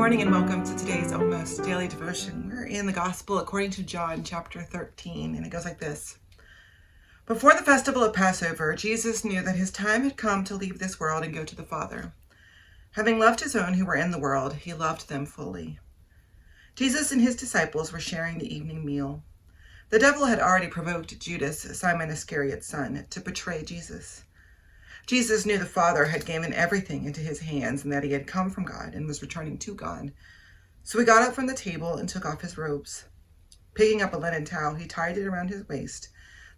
morning and welcome to today's Almost Daily Devotion. We're in the Gospel according to John chapter 13, and it goes like this. Before the festival of Passover, Jesus knew that his time had come to leave this world and go to the Father. Having loved his own who were in the world, he loved them fully. Jesus and his disciples were sharing the evening meal. The devil had already provoked Judas, Simon Iscariot's son, to betray Jesus. Jesus knew the Father had given everything into his hands and that he had come from God and was returning to God. So he got up from the table and took off his robes. Picking up a linen towel, he tied it around his waist.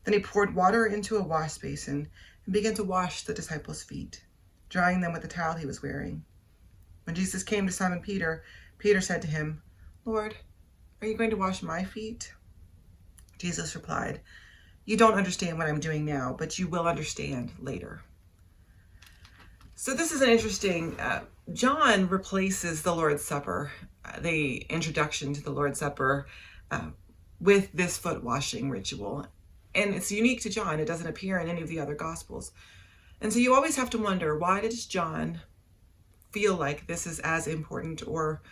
Then he poured water into a wash basin and began to wash the disciples' feet, drying them with the towel he was wearing. When Jesus came to Simon Peter, Peter said to him, "Lord, are you going to wash my feet?" Jesus replied, "You don't understand what I'm doing now, but you will understand later." So this is an interesting, John replaces the Lord's Supper, the introduction to the Lord's Supper, with this foot washing ritual. And it's unique to John. It doesn't appear in any of the other Gospels. And so you always have to wonder, why does John feel like this is as important or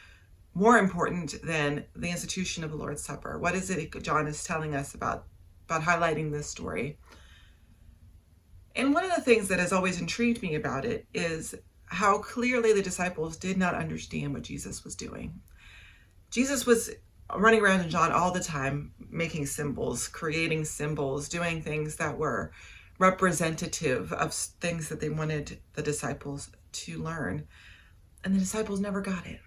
more important than the institution of the Lord's Supper? What is it John is telling us about highlighting this story? And one of the things that has always intrigued me about it is how clearly the disciples did not understand what Jesus was doing. Jesus was running around in John all the time, making symbols, creating symbols, doing things that were representative of things that they wanted the disciples to learn. And the disciples never got it.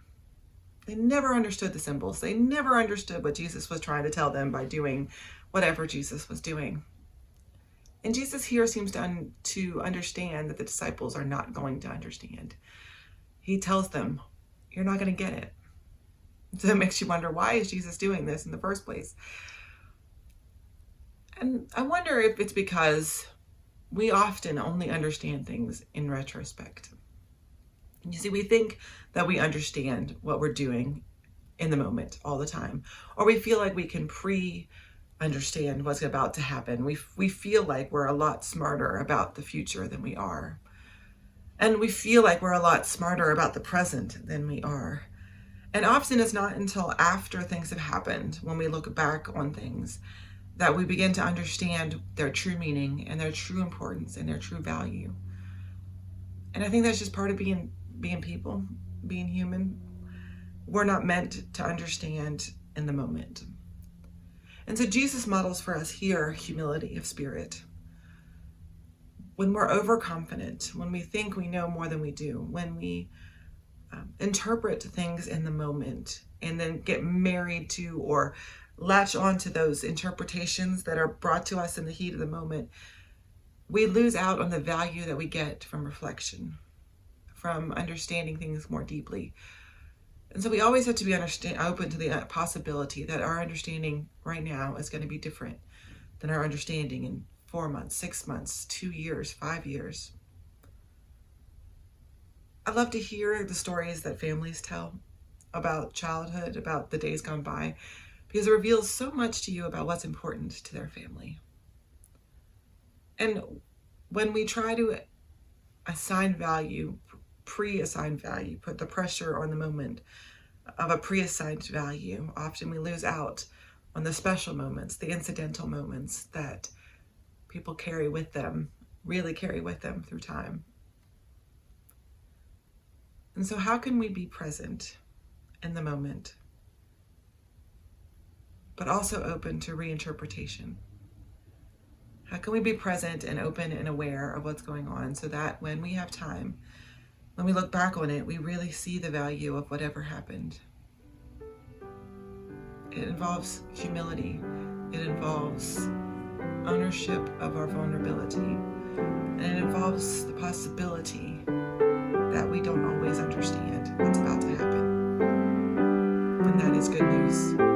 They never understood the symbols. They never understood what Jesus was trying to tell them by doing whatever Jesus was doing. And Jesus here seems to understand that the disciples are not going to understand. He tells them, you're not going to get it. So it makes you wonder, why is Jesus doing this in the first place? And I wonder if it's because we often only understand things in retrospect. You see, we think that we understand what we're doing in the moment all the time, or we feel like we can understand what's about to happen. We feel like we're a lot smarter about the future than we are. And we feel like we're a lot smarter about the present than we are. And often it's not until after things have happened, when we look back on things, that we begin to understand their true meaning and their true importance and their true value. And I think that's just part of being people, being human. We're not meant to understand in the moment. And so Jesus models for us here humility of spirit. When we're overconfident, when we think we know more than we do, when we interpret things in the moment and then get married to or latch on to those interpretations that are brought to us in the heat of the moment, we lose out on the value that we get from reflection, from understanding things more deeply. And so we always have to be open to the possibility that our understanding right now is going to be different than our understanding in 4 months, 6 months, 2 years, 5 years. I love to hear the stories that families tell about childhood, about the days gone by, because it reveals so much to you about what's important to their family. And when we try to assign value, pre-assigned value, put the pressure on the moment of a pre-assigned value, often we lose out on the special moments, the incidental moments that people carry with them, really carry with them through time. And so how can we be present in the moment, but also open to reinterpretation? How can we be present and open and aware of what's going on so that when we have time, when we look back on it, we really see the value of whatever happened? It involves humility. It involves ownership of our vulnerability. And it involves the possibility that we don't always understand what's about to happen. And that is good news.